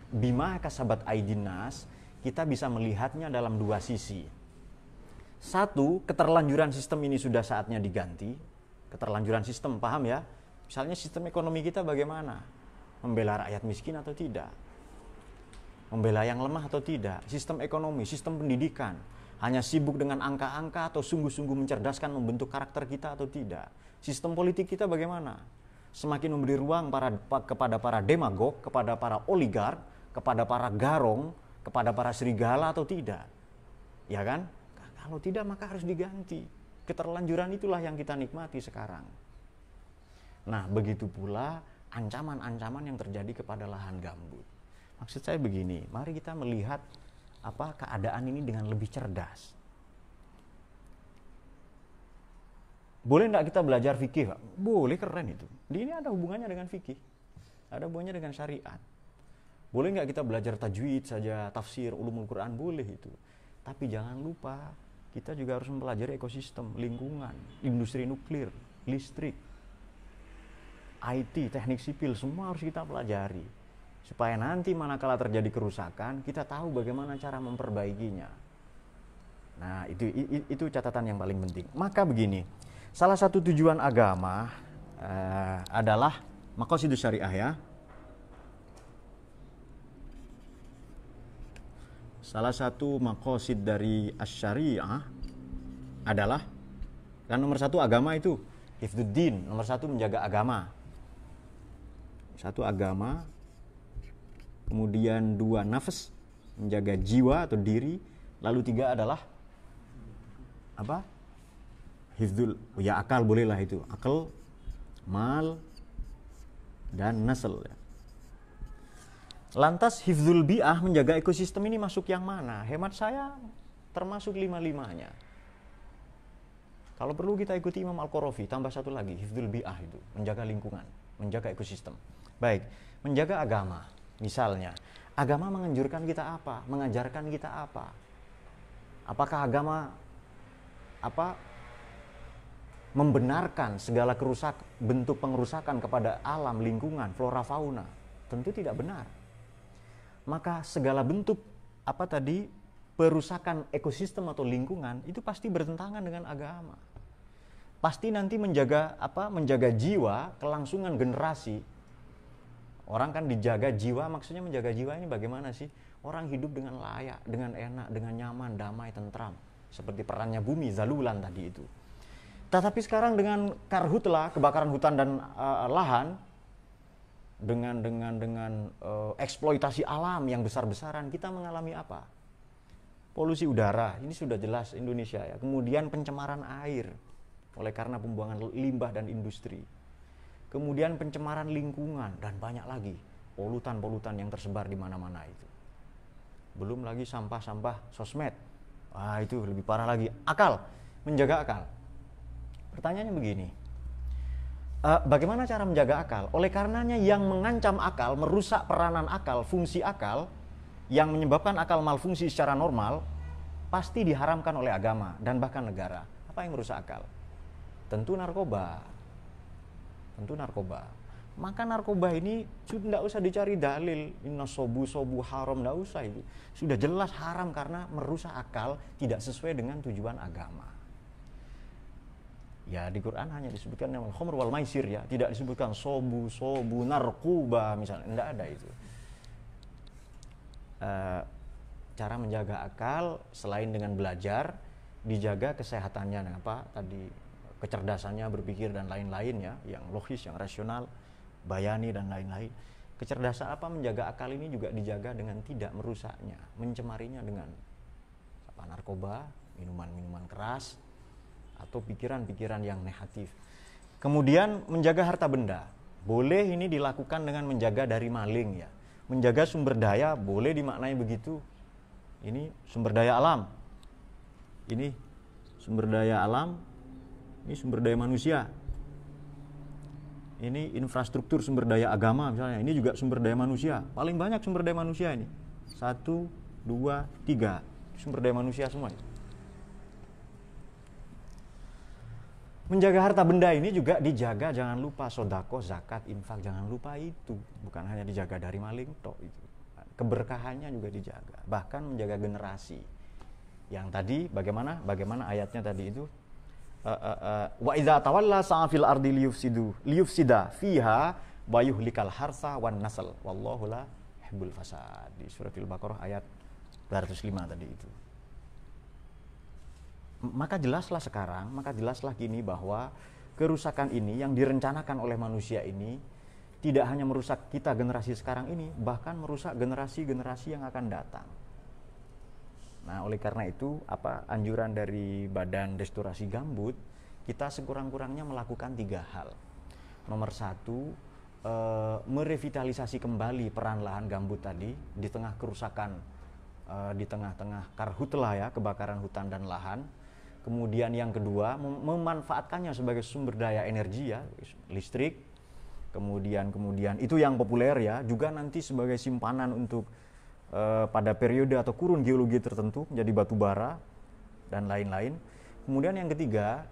bima kasabat aidin nas, kita bisa melihatnya dalam dua sisi. Satu, keterlanjuran sistem ini sudah saatnya diganti. Keterlanjuran sistem, paham ya? Misalnya sistem ekonomi kita bagaimana? Membela rakyat miskin atau tidak? Membela yang lemah atau tidak? Sistem ekonomi, sistem pendidikan. Hanya sibuk dengan angka-angka atau sungguh-sungguh mencerdaskan membentuk karakter kita atau tidak? Sistem politik kita bagaimana? Semakin memberi ruang kepada para demagog, kepada para oligark, kepada para garong, kepada para serigala atau tidak? Ya kan? Kalau tidak maka harus diganti. Keterlanjuran itulah yang kita nikmati sekarang. Nah, begitu pula ancaman-ancaman yang terjadi kepada lahan gambut. Maksud saya begini, mari kita melihat keadaan ini dengan lebih cerdas. Boleh enggak kita belajar fikih, Pak? Boleh, keren itu. Ini ada hubungannya dengan fikih. Ada hubungannya dengan syariat. Boleh enggak kita belajar tajwid saja, tafsir, ulumul Quran? Boleh itu. Tapi jangan lupa, kita juga harus mempelajari ekosistem, lingkungan, industri nuklir, listrik, IT, teknik sipil, semua harus kita pelajari. Supaya nanti manakala terjadi kerusakan, kita tahu bagaimana cara memperbaikinya. Nah, itu catatan yang paling penting. Maka begini, salah satu tujuan agama adalah maqasidus syariah ya. Salah satu maqasid dari asy-syariah adalah, kan nomor satu agama itu hifdzuddin, nomor satu menjaga agama. Satu agama, kemudian dua nafas, menjaga jiwa atau diri, lalu tiga adalah apa? Hifdzul, ya akal bolehlah itu, akal, mal, dan nasl. Lantas hifdzul bi'ah, menjaga ekosistem ini masuk yang mana? Hemat saya termasuk lima-limanya. Kalau perlu kita ikuti Imam Al-Qarafi, tambah satu lagi, hifdzul bi'ah itu, menjaga lingkungan, menjaga ekosistem. Baik, menjaga agama. Misalnya, agama menganjurkan kita apa? Mengajarkan kita apa? Apakah agama membenarkan segala bentuk pengerusakan kepada alam, lingkungan, flora, fauna? Tentu tidak benar. Maka segala bentuk perusakan ekosistem atau lingkungan itu pasti bertentangan dengan agama. Pasti nanti menjaga jiwa, kelangsungan generasi. Orang kan dijaga jiwa, maksudnya menjaga jiwa ini bagaimana sih? Orang hidup dengan layak, dengan enak, dengan nyaman, damai, tentram. Seperti perannya bumi, zalulan tadi itu. Tetapi sekarang dengan karhutlah, kebakaran hutan dan lahan, dengan eksploitasi alam yang besar-besaran, kita mengalami apa? Polusi udara, ini sudah jelas Indonesia ya. Kemudian pencemaran air, oleh karena pembuangan limbah dan industri. Kemudian pencemaran lingkungan dan banyak lagi polutan-polutan yang tersebar di mana-mana itu. Belum lagi sampah-sampah sosmed. Itu lebih parah lagi. Akal, menjaga akal. Pertanyaannya begini. Bagaimana cara menjaga akal? Oleh karenanya yang mengancam akal, merusak peranan akal, fungsi akal, yang menyebabkan akal malfungsi secara normal, pasti diharamkan oleh agama dan bahkan negara. Apa yang merusak akal? Tentu narkoba. Maka narkoba ini sudah tidak usah dicari dalil, inna sobu haram, tidak usah itu. Sudah jelas haram karena merusak akal, tidak sesuai dengan tujuan agama. Ya di Quran hanya disebutkan yang khamr wal maisir ya, tidak disebutkan sobu narkoba misalnya, tidak ada itu. Cara menjaga akal selain dengan belajar, dijaga kesehatannya, kecerdasannya berpikir dan lain-lain ya, yang logis, yang rasional, bayani dan lain-lain. Kecerdasan menjaga akal ini juga dijaga dengan tidak merusaknya, mencemarinya dengan narkoba, minuman-minuman keras, atau pikiran-pikiran yang negatif. Kemudian menjaga harta benda. Boleh ini dilakukan dengan menjaga dari maling ya. Menjaga sumber daya boleh dimaknai begitu. Ini sumber daya alam. Ini sumber daya alam. Ini sumber daya manusia. Ini infrastruktur sumber daya agama misalnya. Ini juga sumber daya manusia. Paling banyak sumber daya manusia ini. 1, 2, 3. Sumber daya manusia semua. Menjaga harta benda ini juga dijaga, jangan lupa sedekah, zakat, infak, jangan lupa itu. Bukan hanya dijaga dari maling tok itu. Keberkahannya juga dijaga. Bahkan menjaga generasi. Yang tadi bagaimana ayatnya tadi itu? Wa idza tawalla sa'a fil ardi liyufsida fiha wa yuhlikal harsa wan nasl wallahu la yuhibbul fasad. Di surat Al-Baqarah ayat 205 tadi itu. Maka jelaslah kini bahwa kerusakan ini yang direncanakan oleh manusia ini tidak hanya merusak kita generasi sekarang ini, bahkan merusak generasi-generasi yang akan datang. Nah, oleh karena itu, anjuran dari Badan Restorasi Gambut, kita sekurang-kurangnya melakukan 3 hal. Nomor 1, merevitalisasi kembali peran lahan gambut tadi di tengah kerusakan, di tengah-tengah karhutla ya, kebakaran hutan dan lahan. Kemudian yang kedua, memanfaatkannya sebagai sumber daya energi ya, listrik. Kemudian itu yang populer ya, juga nanti sebagai simpanan untuk pada periode atau kurun geologi tertentu menjadi batu bara dan lain-lain. Kemudian yang ketiga,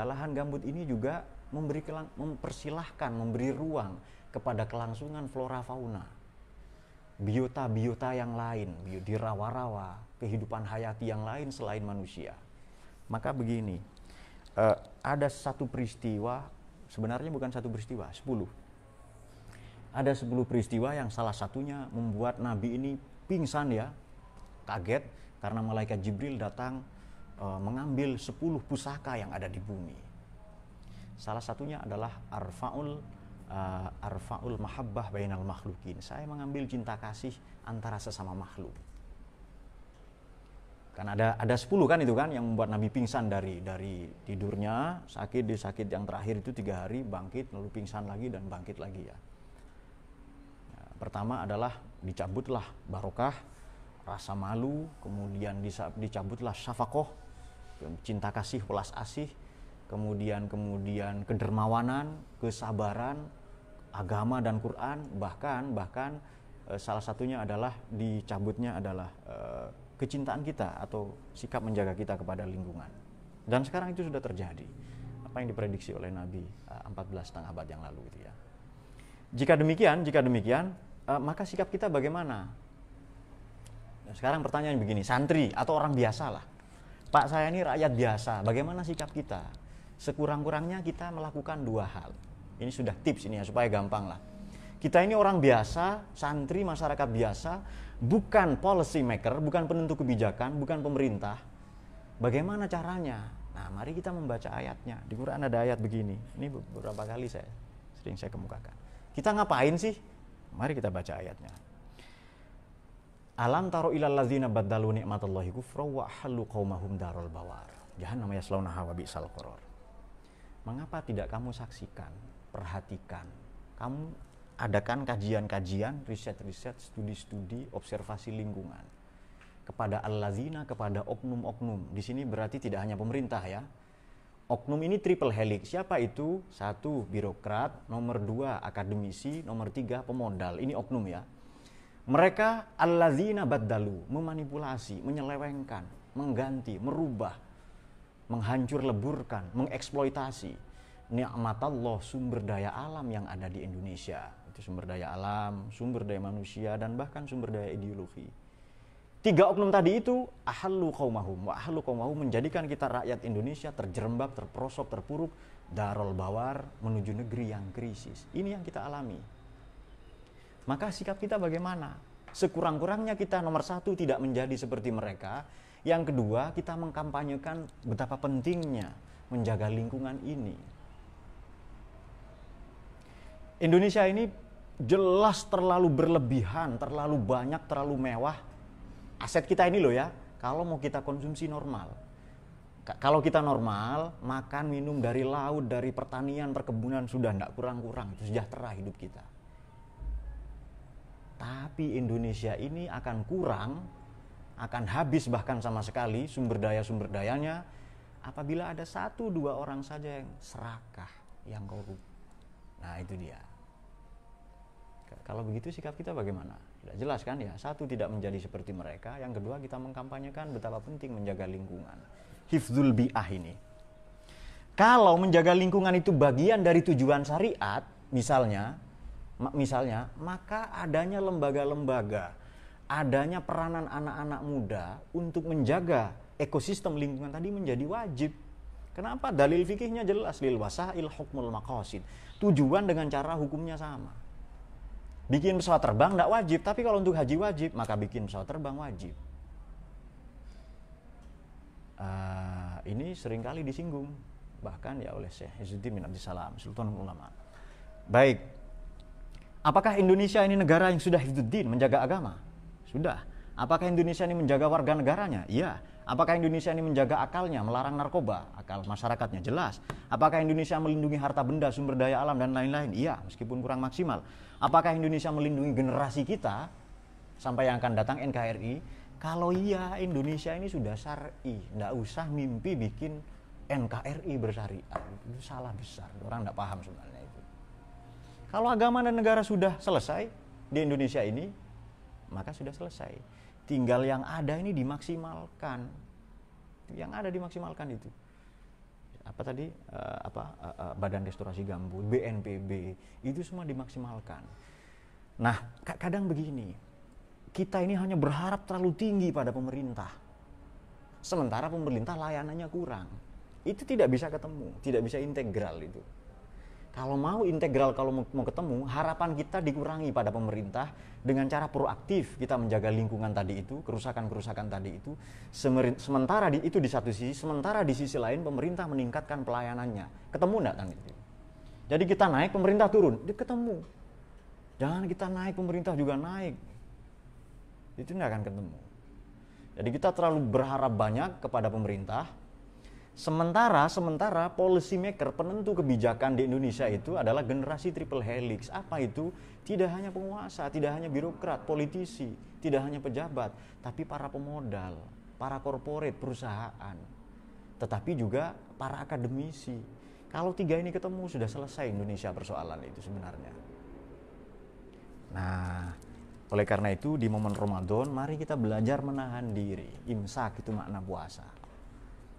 lahan gambut ini juga memberi ruang kepada kelangsungan flora fauna, biota yang lain, di rawa-rawa, kehidupan hayati yang lain selain manusia. Maka begini, ada satu peristiwa, sebenarnya bukan satu peristiwa, 10. Ada 10 peristiwa yang salah satunya membuat Nabi ini pingsan ya, kaget karena malaikat Jibril datang mengambil 10 pusaka yang ada di bumi. Salah satunya adalah arfa'ul mahabbah bainal makhlukin. Saya mengambil cinta kasih antara sesama makhluk. Kan ada 10 kan itu kan yang membuat Nabi pingsan dari tidurnya, sakit yang terakhir itu 3 hari, bangkit lalu pingsan lagi dan bangkit lagi ya. Pertama adalah dicabutlah barokah, rasa malu, kemudian dicabutlah syafaqoh, cinta kasih, welas asih, kemudian kedermawanan, kesabaran, agama dan Quran, bahkan salah satunya adalah dicabutnya adalah kecintaan kita atau sikap menjaga kita kepada lingkungan. Dan sekarang itu sudah terjadi. Apa yang diprediksi oleh Nabi 14,5 abad yang lalu itu ya. Jika demikian, maka sikap kita bagaimana? Nah, sekarang pertanyaan begini, santri atau orang biasa lah. Pak, saya ini rakyat biasa, bagaimana sikap kita? Sekurang-kurangnya kita melakukan 2 hal. Ini sudah tips ini ya, supaya gampang lah. Kita ini orang biasa, santri, masyarakat biasa, bukan policy maker, bukan penentu kebijakan, bukan pemerintah. Bagaimana caranya? Nah, mari kita membaca ayatnya. Di Quran ada ayat begini. Ini beberapa kali sering saya kemukakan. Kita ngapain sih? Mari kita baca ayatnya. Alam taro ilal ladzina baddalu ni'matallahi kufra wa ahallu qaumahum darul bawar. Jahannam yaslaunaha wa bi'sal qarar. Mengapa tidak kamu saksikan, perhatikan, kamu adakan kajian-kajian, riset-riset, studi-studi, observasi lingkungan kepada allazina, kepada oknum-oknum. Di sini berarti tidak hanya pemerintah ya. Oknum ini triple helix. Siapa itu? 1, birokrat, nomor 2, akademisi, nomor 3, pemodal. Ini oknum ya. Mereka allazina baddalu, memanipulasi, menyelewengkan, mengganti, merubah, menghancur leburkan, mengeksploitasi ni'matallah, sumber daya alam yang ada di Indonesia. Itu sumber daya alam, sumber daya manusia, dan bahkan sumber daya ideologi. 3 oknum tadi itu ahallu qaumahum, wa ahallu qaumahum, menjadikan kita rakyat Indonesia terjerembab, terperosok, terpuruk, darul bawar, menuju negeri yang krisis. Ini yang kita alami. Maka sikap kita bagaimana? Sekurang-kurangnya kita nomor 1 tidak menjadi seperti mereka. Yang kedua, kita mengkampanyekan betapa pentingnya menjaga lingkungan ini. Indonesia ini jelas terlalu berlebihan, terlalu banyak, terlalu mewah. Aset kita ini loh ya, kalau mau kita konsumsi normal. Kalau kita normal, makan, minum dari laut, dari pertanian, perkebunan, sudah tidak kurang-kurang, itu sejahtera hidup kita. Tapi Indonesia ini akan kurang, akan habis bahkan sama sekali sumber dayanya apabila ada 1-2 orang saja yang serakah, yang korup. Nah itu dia. Kalau begitu sikap kita bagaimana? Sudah jelas kan ya, 1 tidak menjadi seperti mereka, yang kedua kita mengkampanyekan betapa penting menjaga lingkungan. Hifdzul bi'ah ini. Kalau menjaga lingkungan itu bagian dari tujuan syariat, misalnya, maka adanya lembaga-lembaga, adanya peranan anak-anak muda untuk menjaga ekosistem lingkungan tadi menjadi wajib. Kenapa? Dalil fikihnya jelas, lil wasail hukmul maqasid. Tujuan dengan cara hukumnya sama. Bikin pesawat terbang tidak wajib, tapi kalau untuk haji wajib, maka bikin pesawat terbang wajib. ini seringkali disinggung bahkan ya oleh Syekh Izzuddin bin Abdissalam, Sultanul Ulama. Baik, apakah Indonesia ini negara yang sudah hifdzuddin, menjaga agama? Sudah. Apakah Indonesia ini menjaga warga negaranya? Iya. Apakah Indonesia ini menjaga akalnya, melarang narkoba? Akal masyarakatnya jelas. Apakah Indonesia melindungi harta benda, sumber daya alam dan lain-lain? Iya, meskipun kurang maksimal. Apakah Indonesia melindungi generasi kita sampai yang akan datang NKRI? Kalau iya, Indonesia ini sudah syar'i, nggak usah mimpi bikin NKRI bersyariat. Itu salah besar, orang nggak paham sebenarnya itu. Kalau agama dan negara sudah selesai di Indonesia ini, maka sudah selesai. Tinggal yang ada ini dimaksimalkan. Yang ada dimaksimalkan itu. Apa tadi? Badan Restorasi Gambut, BNPB, itu semua dimaksimalkan. Nah, kadang begini. Kita ini hanya berharap terlalu tinggi pada pemerintah. Sementara pemerintah layanannya kurang. Itu tidak bisa ketemu, tidak bisa integral itu. Kalau mau integral, kalau mau ketemu, harapan kita dikurangi pada pemerintah dengan cara proaktif kita menjaga lingkungan tadi itu, kerusakan-kerusakan tadi itu. Sementara itu di satu sisi, sementara di sisi lain pemerintah meningkatkan pelayanannya. Ketemu enggak kan itu? Jadi kita naik, pemerintah turun, dia ketemu. Jangan kita naik, pemerintah juga naik. Itu enggak akan ketemu. Jadi kita terlalu berharap banyak kepada pemerintah. Sementara policy maker, penentu kebijakan di Indonesia itu adalah generasi triple helix. Apa itu? Tidak hanya penguasa, tidak hanya birokrat, politisi, tidak hanya pejabat, tapi para pemodal, para korporat, perusahaan, tetapi juga para akademisi. Kalau tiga ini ketemu, sudah selesai Indonesia persoalan itu sebenarnya. Nah, oleh karena itu di momen Ramadan, mari kita belajar menahan diri. Imsak itu makna puasa.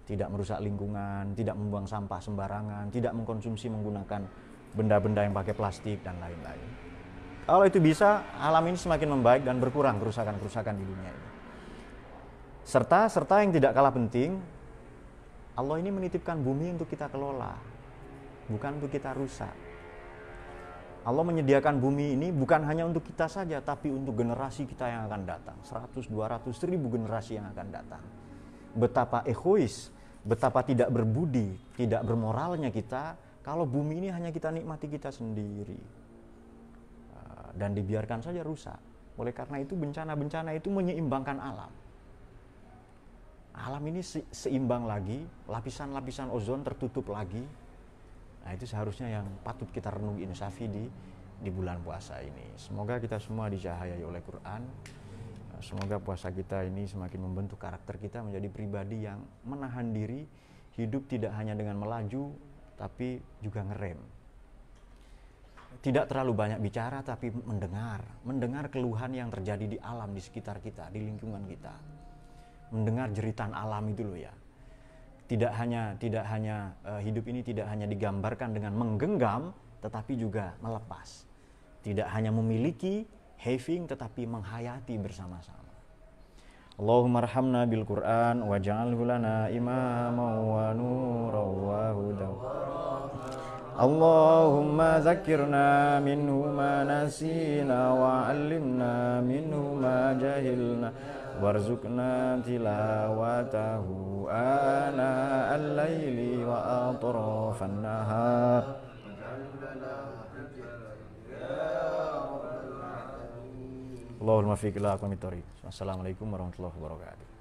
Tidak merusak lingkungan, tidak membuang sampah sembarangan, tidak mengkonsumsi menggunakan benda-benda yang pakai plastik dan lain-lain. Kalau itu bisa, alam ini semakin membaik dan berkurang kerusakan-kerusakan di dunia ini. Serta yang tidak kalah penting, Allah ini menitipkan bumi untuk kita kelola, bukan untuk kita rusak. Allah menyediakan bumi ini bukan hanya untuk kita saja, tapi untuk generasi kita yang akan datang. 100, 200, 1000 generasi yang akan datang. Betapa egois, betapa tidak berbudi, tidak bermoralnya kita kalau bumi ini hanya kita nikmati kita sendiri dan dibiarkan saja rusak. Oleh karena itu bencana-bencana itu menyeimbangkan alam. Alam ini seimbang lagi, lapisan-lapisan ozon tertutup lagi. Nah, itu seharusnya yang patut kita renungi insafi di bulan puasa ini. Semoga kita semua dicahayai oleh Quran. Semoga puasa kita ini semakin membentuk karakter kita menjadi pribadi yang menahan diri, hidup tidak hanya dengan melaju, tapi juga ngerem. Tidak terlalu banyak bicara, tapi mendengar keluhan yang terjadi di alam, di sekitar kita, di lingkungan kita. Mendengar jeritan alam itu loh ya. Tidak hanya hidup ini tidak hanya digambarkan dengan menggenggam, tetapi juga melepas. Tidak hanya memiliki, having, tetapi menghayati bersama-sama. Allahumma arhamna bil Qur'an waj'alhu lana imaman wa nuran wa hudan. Allahumma zakkirna minhu ma nasina wa 'allimna minhu ma jahilna warzuqna tilawatahu ana al-laili wa atrafan nahar. Allahumma fiqh ila aqwamit thoriq. Assalamualaikum warahmatullahi wabarakatuh.